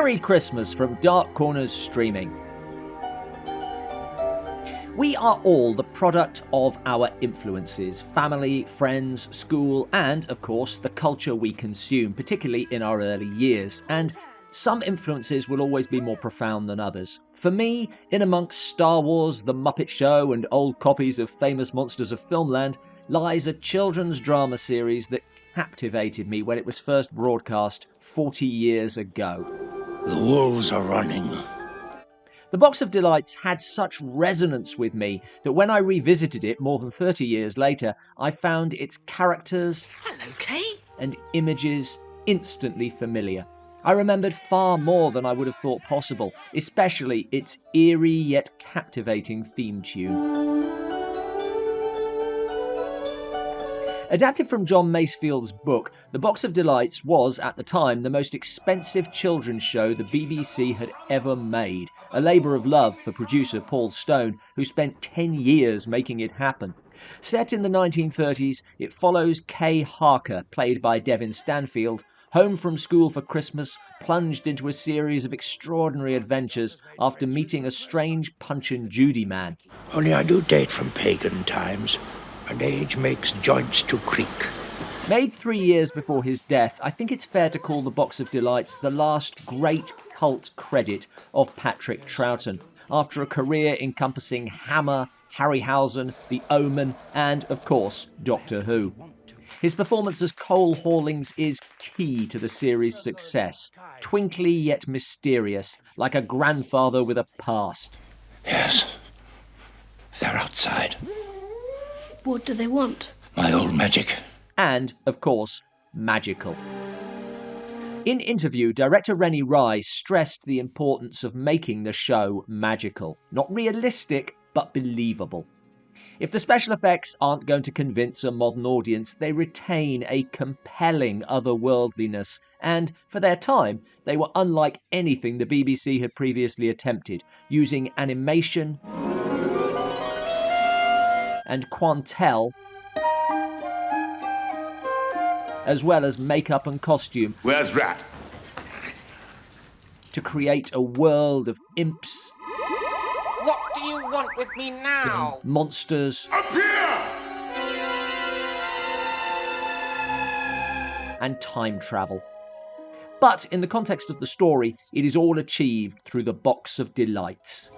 Merry Christmas from Dark Corners Streaming. We are all the product of our influences, family, friends, school, and, of course, the culture we consume, particularly in our early years. And some influences will always be more profound than others. For me, in amongst Star Wars, The Muppet Show, and old copies of famous monsters of filmland, lies a children's drama series that captivated me when it was first broadcast 40 years ago. The wolves are running. The Box of Delights had such resonance with me that when I revisited it more than 30 years later, I found its characters and images instantly familiar. I remembered far more than I would have thought possible, especially its eerie yet captivating theme tune. Adapted from John Masefield's book, The Box of Delights was, at the time, the most expensive children's show the BBC had ever made, a labour of love for producer Paul Stone, who spent 10 years making it happen. Set in the 1930s, it follows Kay Harker, played by Devin Stanfield, home from school for Christmas, plunged into a series of extraordinary adventures after meeting a strange Punch and Judy man. Only I do date from pagan times, and age makes joints to creak. Made 3 years before his death, I think it's fair to call The Box of Delights the last great cult credit of Patrick Troughton, after a career encompassing Hammer, Harryhausen, The Omen, and, of course, Doctor Who. His performance as Cole Hawlings is key to the series' success, twinkly yet mysterious, like a grandfather with a past. Yes, they're outside. What do they want? My old magic. And, of course, magical. In interview, director Rennie Rice stressed the importance of making the show magical. Not realistic, but believable. If the special effects aren't going to convince a modern audience, they retain a compelling otherworldliness, and, for their time, they were unlike anything the BBC had previously attempted, using animation and Quantel, as well as makeup and costume. Where's Rat? To create a world of imps. What do you want with me now? Monsters. Appear! And time travel. But in the context of the story, it is all achieved through the Box of Delights.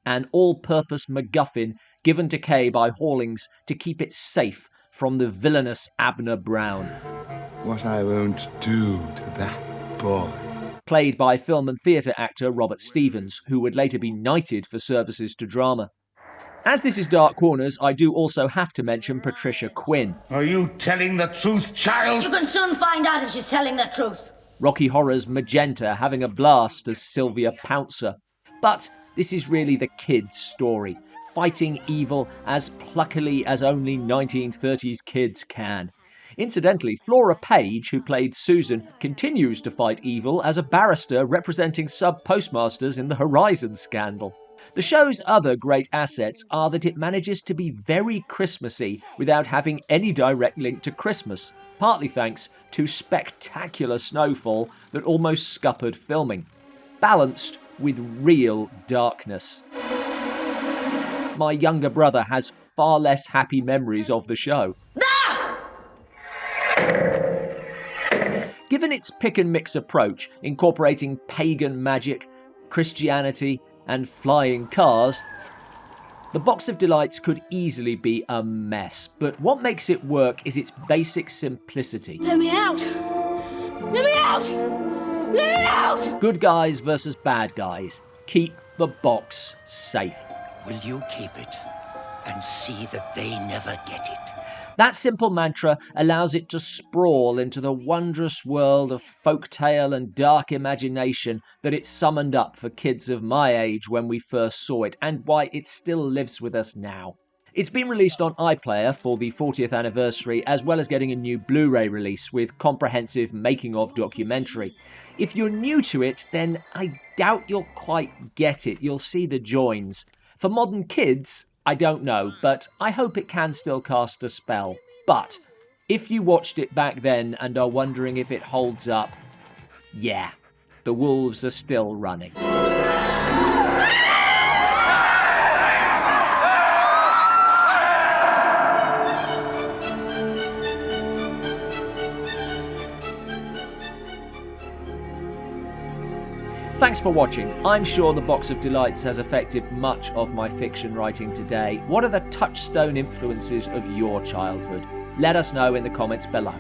An all-purpose MacGuffin given to Kay by Hawlings to keep it safe from the villainous Abner Brown. What I won't do to that boy. Played by film and theatre actor Robert Stevens, who would later be knighted for services to drama. As this is Dark Corners, I do also have to mention Patricia Quinn. Are you telling the truth, child? You can soon find out if she's telling the truth. Rocky Horror's Magenta having a blast as Sylvia Pouncer. But this is really the kid's story, fighting evil as pluckily as only 1930s kids can. Incidentally, Flora Page, who played Susan, continues to fight evil as a barrister representing sub-postmasters in the Horizon scandal. The show's other great assets are that it manages to be very Christmassy without having any direct link to Christmas, partly thanks to spectacular snowfall that almost scuppered filming, balanced with real darkness. My younger brother has far less happy memories of the show. Given its pick-and-mix approach, incorporating pagan magic, Christianity, and flying cars, The Box of Delights could easily be a mess, but what makes it work is its basic simplicity. Let me out! Let me out! Let me out! Good guys versus bad guys. Keep the box safe. Will you keep it and see that they never get it? That simple mantra allows it to sprawl into the wondrous world of folktale and dark imagination that it summoned up for kids of my age when we first saw it, and why it still lives with us now. It's been released on iPlayer for the 40th anniversary, as well as getting a new Blu-ray release with comprehensive making-of documentary. If you're new to it, then I doubt you'll quite get it. You'll see the joins. For modern kids, I don't know, but I hope it can still cast a spell. But if you watched it back then and are wondering if it holds up, yeah, the wolves are still running. Thanks for watching. I'm sure the Box of Delights has affected much of my fiction writing today. What are the touchstone influences of your childhood? Let us know in the comments below.